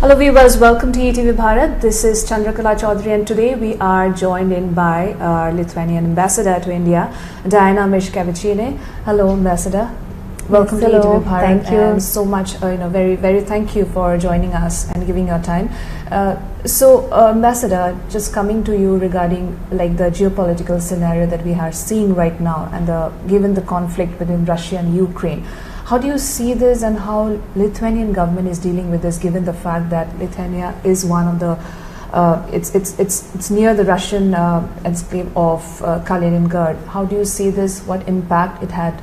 Hello viewers, welcome to ETV Bharat. This is Chandrakala Choudhury and today we are joined in by our Lithuanian Ambassador to India, Mickeviciene. Hello Ambassador. Welcome yes, to ETV Bharat. Thank you. And so much, very thank you for joining us and giving your time. Ambassador, just coming to you regarding like the geopolitical scenario that we are seeing right now and given the conflict between Russia and Ukraine. How do you see this and how Lithuanian government is dealing with this, given the fact that Lithuania is one of the, it's near the Russian enclave of Kaliningrad. How do you see this? What impact it had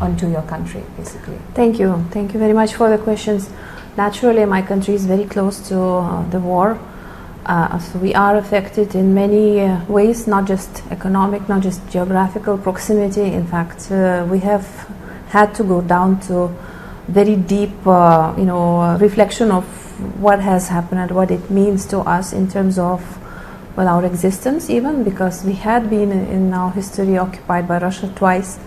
onto your country, basically? Thank you very much for the questions. Naturally, my country is very close to the war, so we are affected in many ways, not just economic, not just geographical proximity. In fact, we have had to go down to very deep, reflection of what has happened and what it means to us in terms of, well, our existence even, because we had been in our history occupied by Russia twice.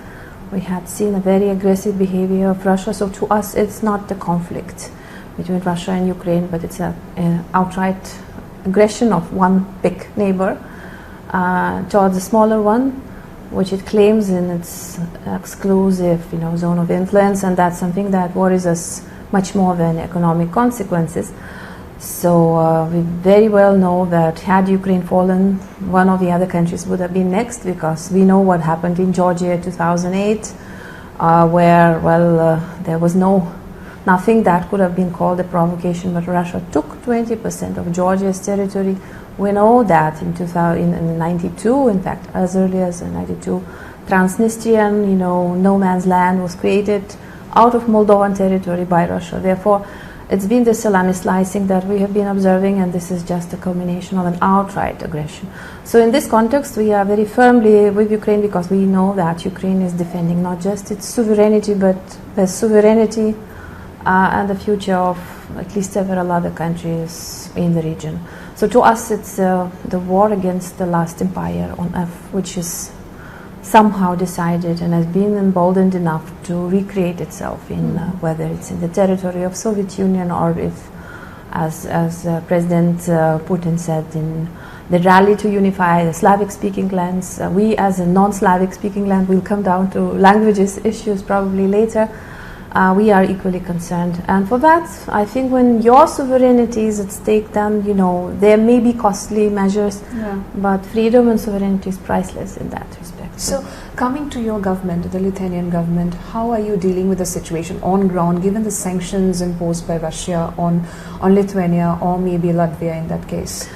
We had seen a very aggressive behavior of Russia, so to us it's not a conflict between Russia and Ukraine, but it's an outright aggression of one big neighbor towards a smaller one, which it claims in its exclusive zone of influence, and that's something that worries us much more than economic consequences. So we very well know that had Ukraine fallen, one of the other countries would have been next, because we know what happened in Georgia 2008, where, well, there was nothing that could have been called a provocation, but Russia took 20% of Georgia's territory. We know that in 92, in fact, as early as 92, Transnistrian, no man's land was created out of Moldovan territory by Russia. Therefore, it's been the salami slicing that we have been observing, and this is just a culmination of an outright aggression. So in this context, we are very firmly with Ukraine, because we know that Ukraine is defending not just its sovereignty, but the sovereignty and the future of at least several other countries in the region. So to us, it's the war against the last empire on earth, which is somehow decided and has been emboldened enough to recreate itself in whether it's in the territory of Soviet Union, or if, as President Putin said in the rally to unify the Slavic-speaking lands, we as a non-Slavic-speaking land will come down to languages issues probably later. We are equally concerned, and for that, I think when your sovereignty is at stake, then there may be costly measures, but freedom and sovereignty is priceless in that respect. So, coming to your government, the Lithuanian government, how are you dealing with the situation on ground, given the sanctions imposed by Russia on Lithuania or maybe Latvia in that case?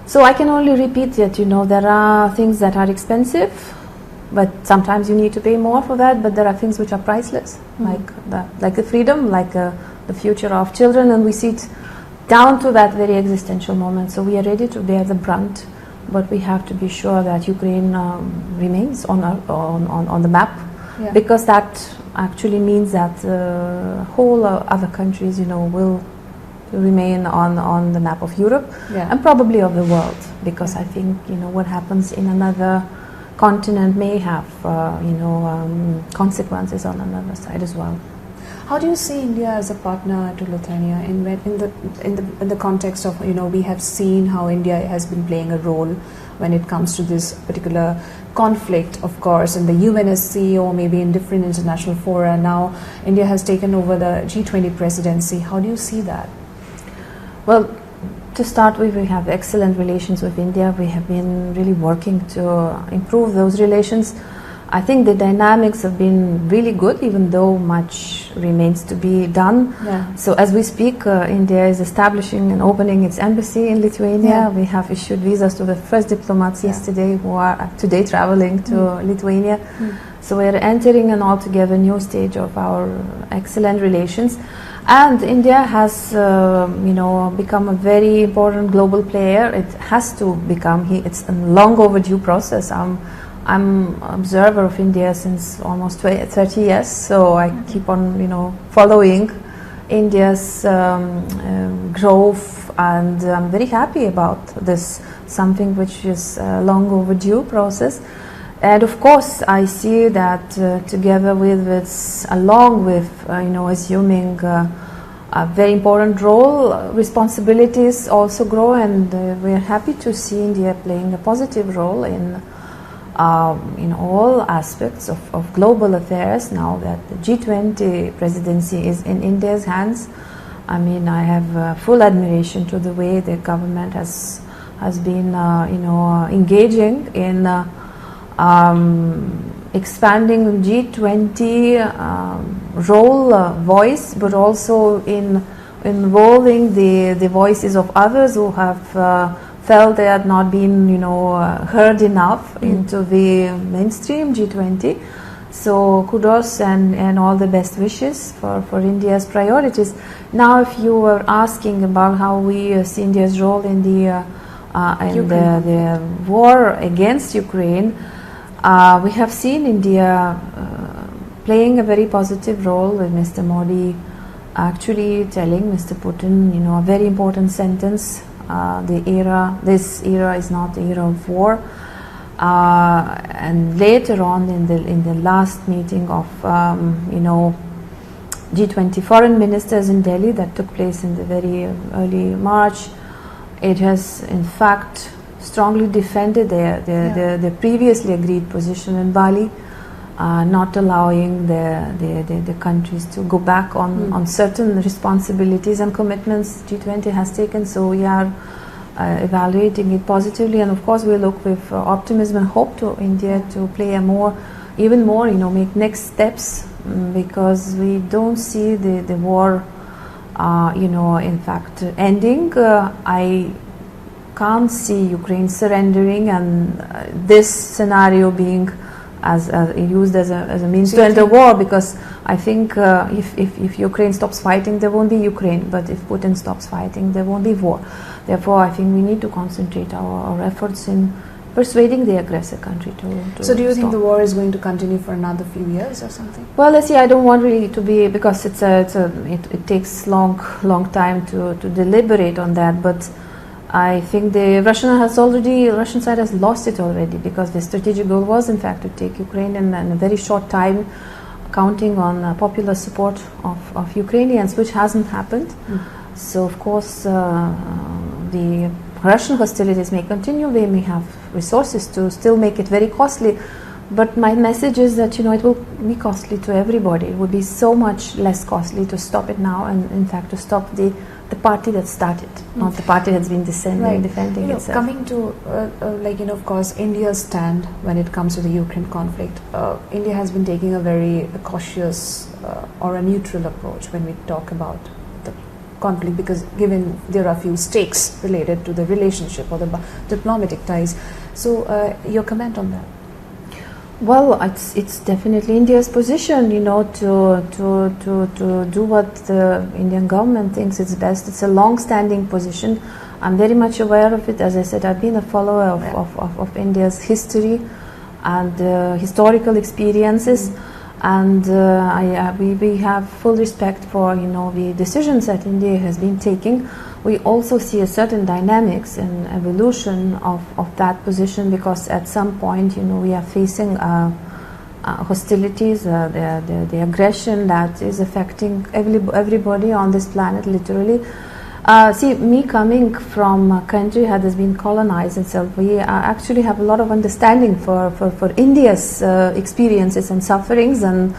So I can only repeat that there are things that are expensive, but sometimes you need to pay more for that, but there are things which are priceless, like the freedom, like the future of children, and we see it down to that very existential moment. So we are ready to bear the brunt, but we have to be sure that Ukraine remains on the map, because that actually means that whole other countries will remain on the map of Europe and probably of the world, because I think what happens in another continent may have consequences on another side as well. How do you see India as a partner to Lithuania in the context of we have seen how India has been playing a role when it comes to this particular conflict, of course, in the UNSC or maybe in different international fora. Now India has taken over the G20 presidency. How do you see that? Well, to start with, we have excellent relations with India. We have been really working to improve those relations. I think the dynamics have been really good, even though much remains to be done. So as we speak, India is establishing and opening its embassy in Lithuania. We have issued visas to the first diplomats yesterday, who are today traveling to Lithuania. So we are entering an altogether new stage of our excellent relations. And India has, become a very important global player. It has to become. It's a long overdue process. I'm observer of India since almost 30 years, so I keep on, following India's growth, and I'm very happy about this. Something which is a long overdue process. And of course, I see that together with its, along with assuming a very important role. Responsibilities also grow, and we are happy to see India playing a positive role in all aspects of global affairs. Now that the G20 presidency is in India's hands, I mean, I have full admiration to the way the government has been, engaging in expanding G20 role, voice, but also in involving the voices of others who have felt they had not been, heard enough into the mainstream G20. So kudos and all the best wishes for India's priorities. Now, if you were asking about how we see India's role in the war against Ukraine, we have seen India playing a very positive role with Mr. Modi actually telling Mr. Putin, a very important sentence. This era is not the era of war. And later on in the last meeting of G20 foreign ministers in Delhi that took place in the very early March, it has in fact strongly defended the previously agreed position in Bali, not allowing the countries to go back on certain responsibilities and commitments G20 has taken. So we are evaluating it positively, and of course we look with optimism and hope to India to play even more, make next steps, because we don't see the war, in fact ending. I can't see Ukraine surrendering and this scenario being used as a means to end the war, because I think if Ukraine stops fighting, there won't be Ukraine, but if Putin stops fighting, there won't be war. Therefore, I think we need to concentrate our efforts in persuading the aggressor country to So do you think stop. the war is going to continue for another few years or something? Well, let's see. I don't want really to be, because it takes long time to deliberate on that, but I think the Russian side has lost it already, because the strategic goal was in fact to take Ukraine in a very short time, counting on popular support of Ukrainians, which hasn't happened. So of course the Russian hostilities may continue. They may have resources to still make it very costly, but my message is that it will be costly to everybody. It would be so much less costly to stop it now, and in fact to stop the party that started, not the party that's been defending itself. Coming to, of course, India's stand when it comes to the Ukraine conflict, India has been taking a very cautious or a neutral approach when we talk about the conflict, because given there are a few stakes related to the relationship or the diplomatic ties. So your comment on that? Well, it's definitely India's position, to do what the Indian government thinks is best. It's a long-standing position. I'm very much aware of it. As I said, I've been a follower of India's history and historical experiences, and we have full respect for the decisions that India has been taking. We also see a certain dynamics and evolution of that position, because at some point, we are facing hostilities, the aggression that is affecting everybody on this planet, literally. See, me coming from a country that has been colonized itself, we actually have a lot of understanding for India's experiences and sufferings, and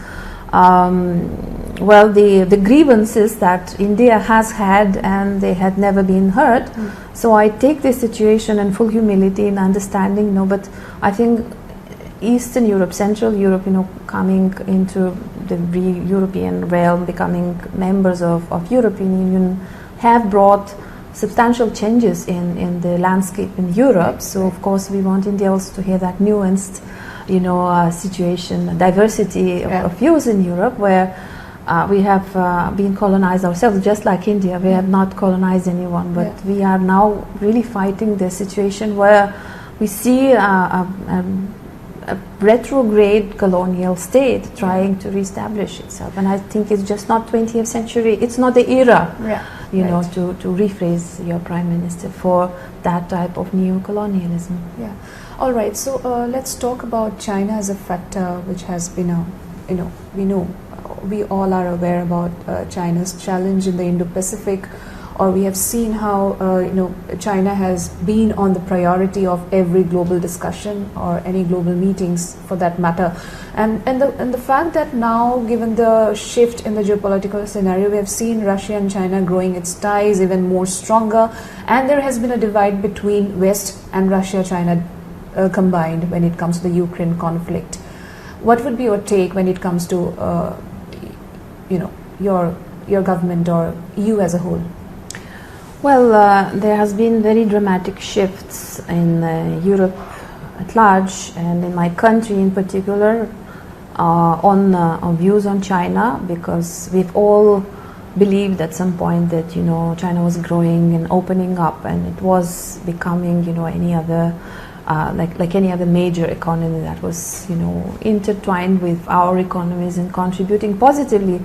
the grievances that India has had, and they had never been heard. So I take this situation in full humility and understanding, but I think Eastern Europe, Central Europe, coming into the European realm, becoming members of European Union, have brought substantial changes in the landscape in Europe. So of course we want India also to hear that nuanced situation, diversity of views in Europe, where we have been colonized ourselves, just like India. We have not colonized anyone, but we are now really fighting the situation where we see a retrograde colonial state trying to reestablish itself. And I think it's just not 20th century, it's not the era, to rephrase your Prime Minister, for that type of neo-colonialism. Yeah. All right, so let's talk about China as a factor which has been, we know, we all are aware about China's challenge in the Indo-Pacific, or we have seen how China has been on the priority of every global discussion or any global meetings for that matter. And the fact that now, given the shift in the geopolitical scenario, we have seen Russia and China growing its ties even more stronger, and there has been a divide between West and Russia, China combined when it comes to the Ukraine conflict. What would be your take when it comes to your government or EU as a whole? Well, there has been very dramatic shifts in Europe at large, and in my country in particular, on views on China, because we've all believed at some point that China was growing and opening up, and it was becoming any other like any other major economy that was intertwined with our economies and contributing positively.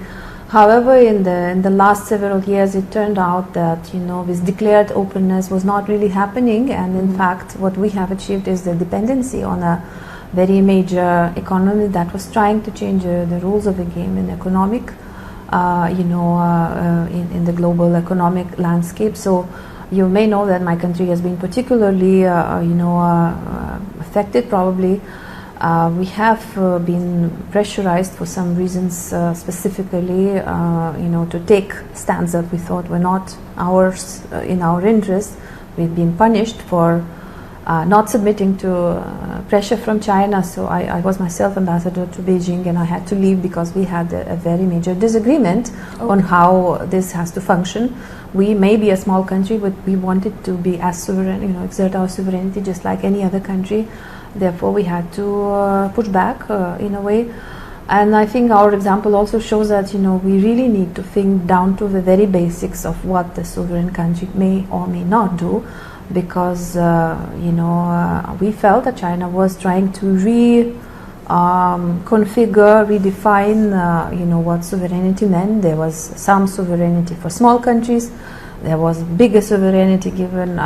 However, in the last several years, it turned out that this declared openness was not really happening, and in fact, what we have achieved is the dependency on a very major economy that was trying to change the rules of the game in economic, in the global economic landscape. So you may know that my country has been particularly, affected probably. We have been pressurized for some reasons, specifically, to take stands that we thought were not ours, in our interest. We've been punished for not submitting to pressure from China. So I was myself ambassador to Beijing, and I had to leave because we had a very major disagreement on how this has to function. We may be a small country, but we wanted to be as sovereign, exert our sovereignty just like any other country. Therefore, we had to push back in a way. And I think our example also shows that, we really need to think down to the very basics of what the sovereign country may or may not do, because, we felt that China was trying to configure, redefine, what sovereignty meant. There was some sovereignty for small countries. There was bigger sovereignty given,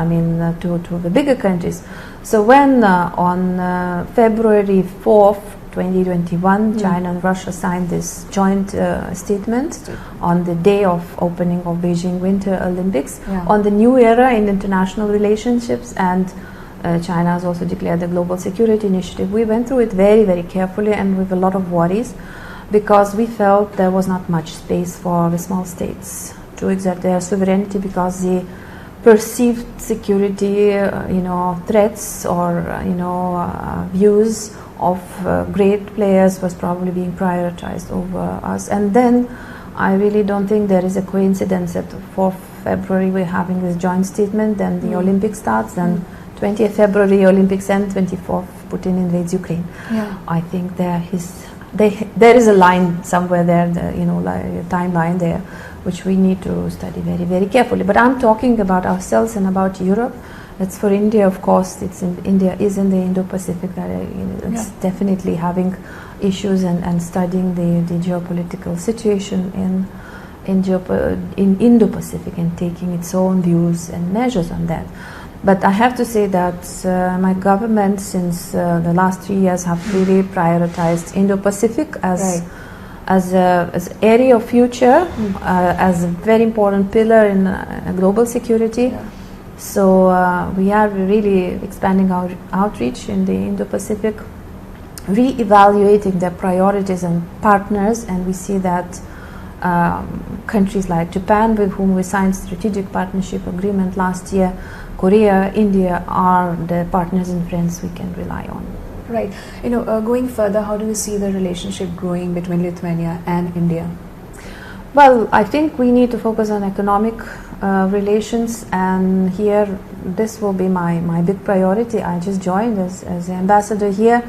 to the bigger countries. So when on February 4th, 2021, China and Russia signed this joint statement on the day of opening of Beijing Winter Olympics, on the new era in international relationships, and China has also declared the Global Security Initiative. We went through it very, very carefully and with a lot of worries, because we felt there was not much space for the small states to exert their sovereignty, because the perceived security, threats or views of great players was probably being prioritized over us. And then I really don't think there is a coincidence that 4th February we're having this joint statement, then the Olympics starts, then 20th February Olympics end, 24th Putin invades Ukraine. I think there is a line somewhere there, like a timeline there, which we need to study very, very carefully. But I'm talking about ourselves and about Europe. It's for India, of course. India is in the Indo-Pacific area. It's definitely having issues and studying the geopolitical situation in Indo-Pacific and taking its own views and measures on that. But I have to say that my government, since the last 3 years, have really prioritized Indo-Pacific as area of future, as a very important pillar in global security. So we are really expanding our outreach in the Indo-Pacific, re-evaluating their priorities and partners, and we see that countries like Japan, with whom we signed strategic partnership agreement last year, Korea, India are the partners and friends we can rely on. Right. Going further, how do you see the relationship growing between Lithuania and India? Well, I think we need to focus on economic relations, and here this will be my big priority. I just joined as the ambassador here.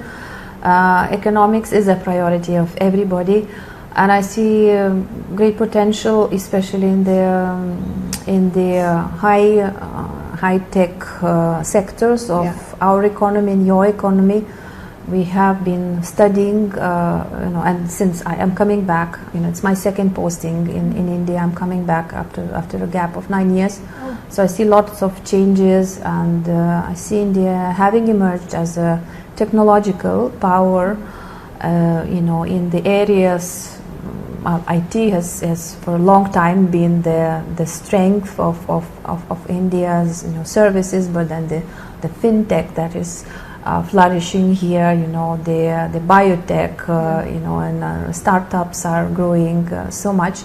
Economics is a priority of everybody, and I see great potential, especially in the high-tech sectors of our economy and your economy. We have been studying, and since I am coming back, it's my second posting in India. I'm coming back after a gap of 9 years. So I see lots of changes, and I see India having emerged as a technological power, in the areas IT has for a long time been the strength of India's services, but then the fintech that is flourishing here, the biotech, and startups are growing so much.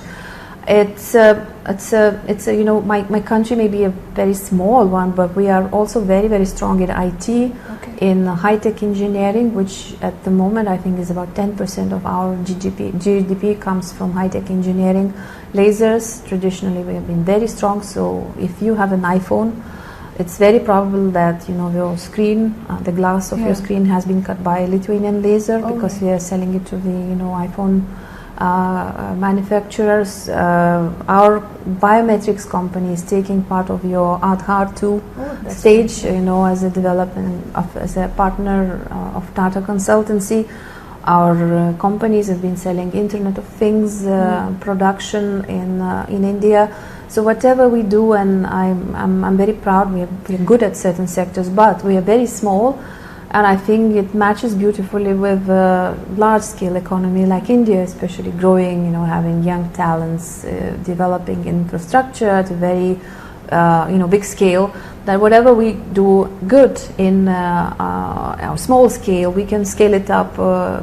It's my country may be a very small one, but we are also very, very strong in IT, in high-tech engineering, which at the moment I think is about 10% of our GDP comes from high-tech engineering. Lasers, traditionally we have been very strong, so if you have an iPhone, it's very probable that your screen, the glass of your screen has been cut by a Lithuanian laser, because we are selling it to the iPhone manufacturers. Our biometrics company is taking part of your Aadhaar 2 stage, as a development as a partner of Tata Consultancy. Our companies have been selling Internet of Things production in India. So whatever we do, and I'm very proud, we're good at certain sectors, but we are very small, and I think it matches beautifully with a large-scale economy like India, especially growing, having young talents, developing infrastructure at a very big scale, that whatever we do good in our small scale, we can scale it up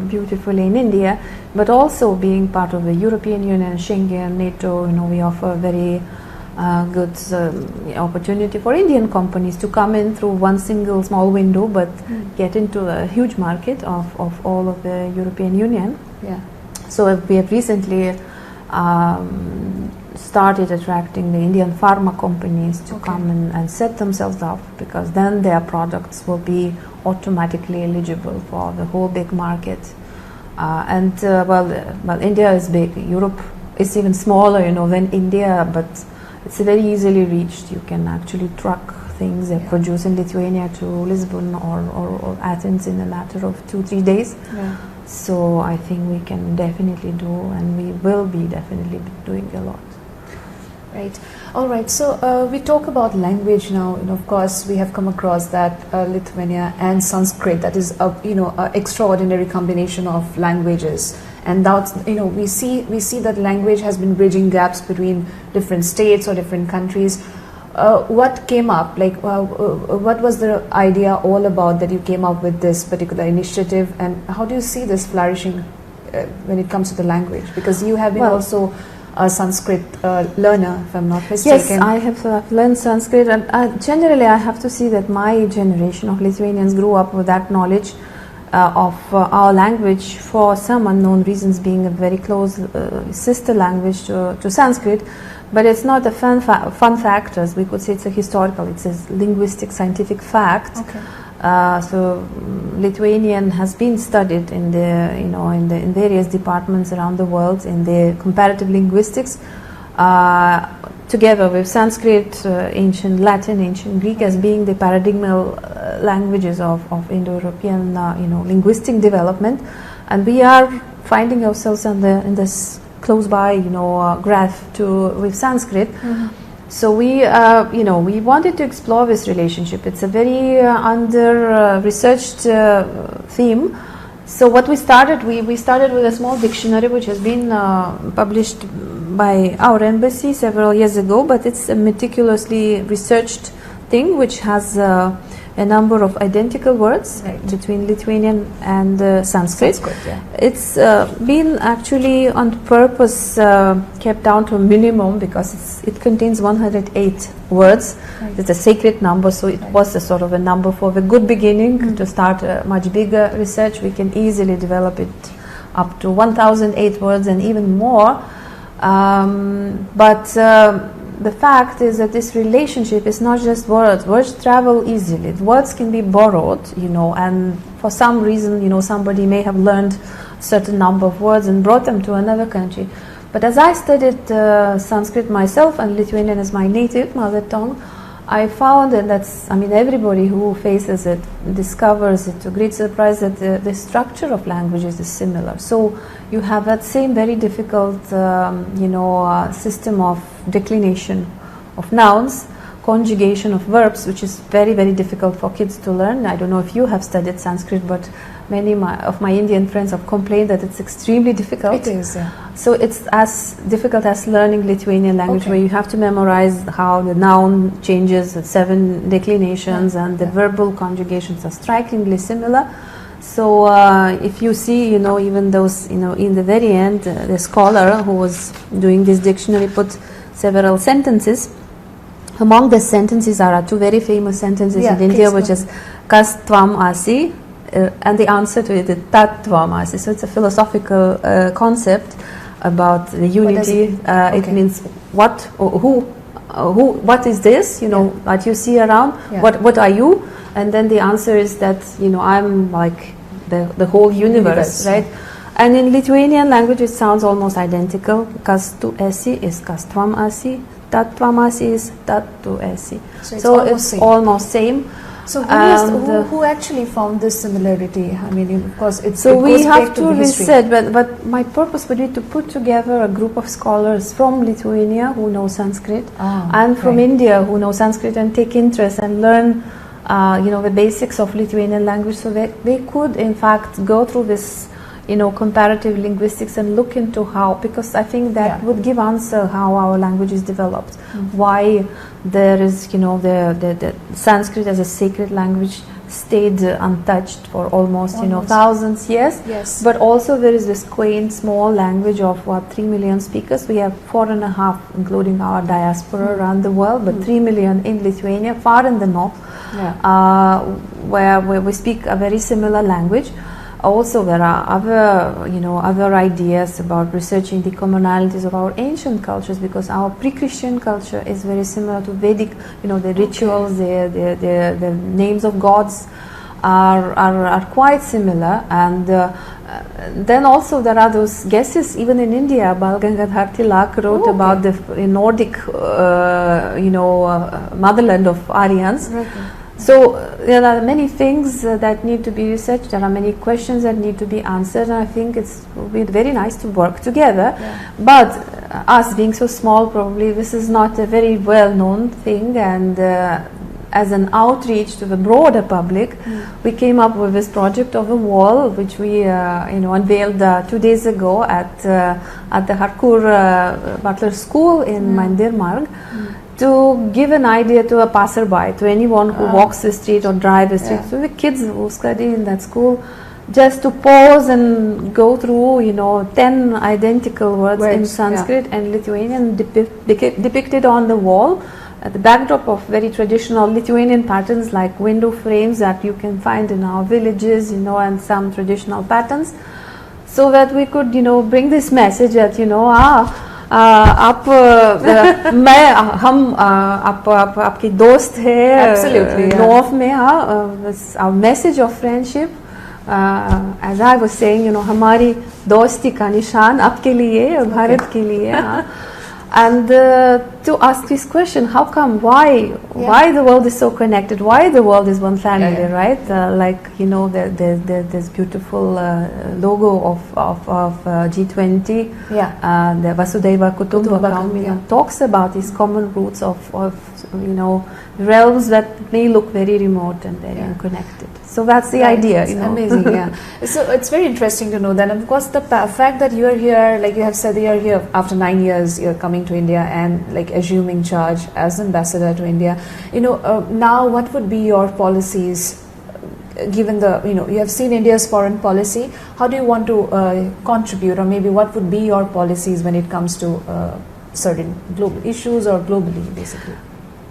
beautifully in India. But also being part of the European Union, Schengen, NATO, we offer very good opportunity for Indian companies to come in through one single small window, but get into a huge market of all of the European Union. So we have recently started attracting the Indian pharma companies to come and set themselves up, because then their products will be automatically eligible for the whole big market. Well, India is big. Europe is even smaller, than India, but it's very easily reached. You can actually truck things that produce in Lithuania to Lisbon or Athens in a matter of 2-3 days. So I think we can definitely do, and we will be definitely doing a lot. Right. All right. So we talk about language now. Of course, we have come across that Lithuania and Sanskrit. That is a extraordinary combination of languages, and that's we see that language has been bridging gaps between different states or different countries. What came up? What was the idea all about that you came up with this particular initiative, and how do you see this flourishing when it comes to the language? Because you have been also a Sanskrit learner, if I'm not mistaken. Yes, I have learned Sanskrit, and generally I have to see that my generation of Lithuanians grew up with that knowledge of our language, for some unknown reasons being a very close sister language to Sanskrit. But it's not a fun fact, as we could say. It's a historical, it's a linguistic, scientific fact. So Lithuanian has been studied in in various departments around the world in the comparative linguistics, together with Sanskrit, ancient Latin, ancient Greek, as being the paradigmal languages of Indo-European linguistic development, and we are finding ourselves in this close by graph with Sanskrit. So we wanted to explore this relationship. It's a very under researched theme. So what we started with a small dictionary which has been published by our embassy several years ago, but it's a meticulously researched thing which has a number of identical words between Lithuanian and Sanskrit. It's been actually on purpose kept down to a minimum, because it contains 108 words. It's a sacred number, so it was a sort of a number for the good beginning. To start a much bigger research, we can easily develop it up to 1008 words and even more. The fact is that this relationship is not just words. Words travel easily. Words can be borrowed, and for some reason, somebody may have learned a certain number of words and brought them to another country. But as I studied Sanskrit myself, and Lithuanian is my native mother tongue, I found, and everybody who faces it discovers it to great surprise, that the structure of languages is similar. So you have that same very difficult, system of declination of nouns, conjugation of verbs, which is very, very difficult for kids to learn. I don't know if you have studied Sanskrit, but many of my Indian friends have complained that it's extremely difficult. It is, So it's as difficult as learning Lithuanian language, where you have to memorize how the noun changes, the 7 declinations, and the verbal conjugations are strikingly similar. So if you see, even those, in the very end, the scholar who was doing this dictionary put several sentences. Among the sentences are 2 very famous sentences in India, which is kas tvam asi, and the answer to it is tat tvam asi. So it's a philosophical concept about the unity. It means what, who, what is this? What you see around. What are you? And then the answer is that I'm like the whole universe, right? And in Lithuanian language, it sounds almost identical. Kas tu esi is kas tvam asi. Tat tvam asi is tat tu esi. So it's almost same. So who actually found this similarity? I mean, of course, it's so we have to research, but my purpose would be to put together a group of scholars from Lithuania who know Sanskrit and from India who know Sanskrit, and take interest and learn, the basics of Lithuanian language, so that they could, in fact, go through this, comparative linguistics and look into how, because I think that would give answer how our language is developed, why there is, the Sanskrit as a sacred language stayed untouched for almost. Thousands years. Yes. But also there is this quaint small language of 3 million speakers. We have 4.5, including our diaspora around the world, but 3 million in Lithuania, far in the north, where we speak a very similar language. Also, there are other ideas about researching the commonalities of our ancient cultures, because our pre-Christian culture is very similar to Vedic. The rituals, the names of gods are quite similar. And then also there are those guesses, even in India. Bal Gangadhar Tilak wrote about the Nordic, motherland of Aryans. So there are many things that need to be researched. There are many questions that need to be answered, and I think it would be very nice to work together. But us being so small, probably this is not a very well-known thing, and as an outreach to the broader public, we came up with this project of a wall, which we unveiled 2 days ago at the Harkur Butler School in Mandirmarg. To give an idea to a passerby, to anyone who walks the street or drives the street, to the kids who study in that school, just to pause and go through, 10 identical words in Sanskrit and Lithuanian depicted on the wall, at the backdrop of very traditional Lithuanian patterns like window frames that you can find in our villages, and some traditional patterns, so that we could, bring this message that, आप हम आपके दोस्त है north में our message of friendship, as I was saying, हमारी दोस्ती का निशान आपके लिए, भारत के लिए. And to ask this question, how come, why the world is so connected, why the world is one family, right? There's beautiful logo of G20, the Vasudhaiva Kutumbakam, talks about these common roots of realms that may look very remote and very unconnected. So that's the idea. Amazing, So it's very interesting to know that. And of course, the fact that you are here, like you have said, you are here after 9 years, you're coming to India and assuming charge as ambassador to India. Now what would be your policies, given you have seen India's foreign policy? How do you want to contribute, or maybe what would be your policies when it comes to certain global issues or globally, basically?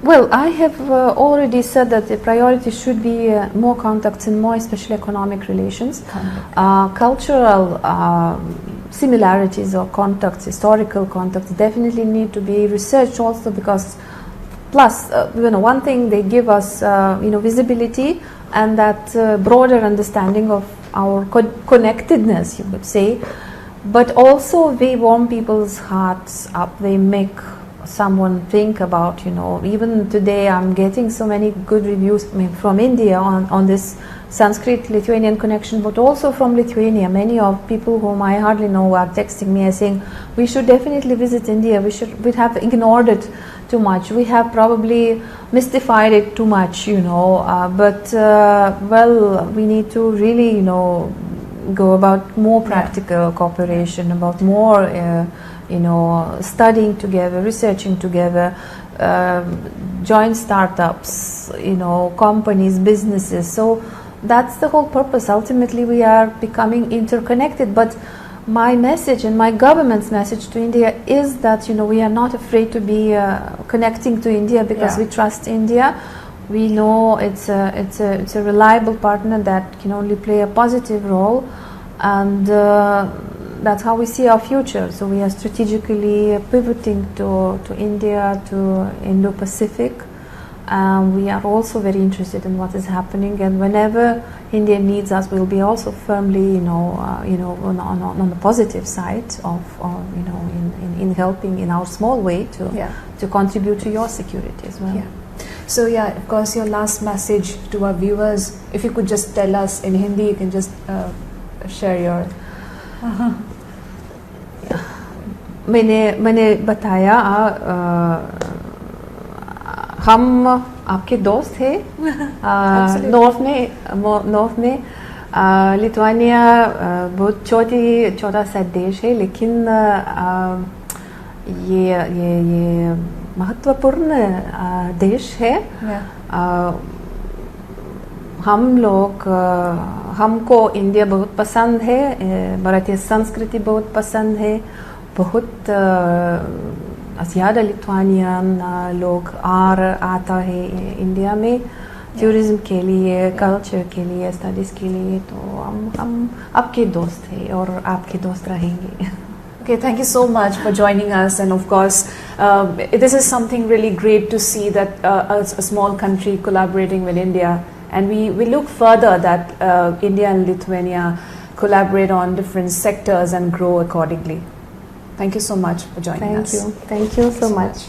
Well, I have already said that the priority should be more contacts and more, especially economic relations. Cultural similarities or contacts, historical contacts, definitely need to be researched also, because plus, one thing, they give us, visibility and that broader understanding of our connectedness, you could say. But also they warm people's hearts up, they make someone think about, even today I'm getting so many good reviews from India on this Sanskrit-Lithuanian connection, but also from Lithuania. Many of people whom I hardly know are texting me and saying, we should definitely visit India, we have ignored it too much, we have probably mystified it too much, but we need to really, go about more practical cooperation, about more, studying together, researching together, joint startups, companies, businesses. So that's the whole purpose. Ultimately, we are becoming interconnected. But my message and my government's message to India is that we are not afraid to be connecting to India, because we trust India. We know it's a reliable partner that can only play a positive role, and that's how we see our future. So we are strategically pivoting to India, to Indo-Pacific. We are also very interested in what is happening, and whenever India needs us, we'll be also firmly, on the positive side of, in helping in our small way to contribute to your security as well. Yeah. So of course, your last message to our viewers, if you could just tell us in Hindi, you can just share your. मैंने बताया हम आपके दोस्त थे north में Lithuania बहुत छोटा सा देश है, लेकिन ये महत्वपूर्ण देश है। हमको इंडिया बहुत पसंद है, भारतीय संस्कृति बहुत पसंद है, बहुत ज़्यादा लिथुआनियन लोग आता है इंडिया में टूरिज्म के लिए, कल्चर के लिए, स्टडीज़ के लिए। तो हम आपके दोस्त हैं और आपके दोस्त रहेंगे। Okay, thank you so much for joining us, and of course this is something really great to see that a small country collaborating with India, and we look further that India and Lithuania collaborate on different sectors and grow accordingly. Thank you so much for joining us. Thank you so much.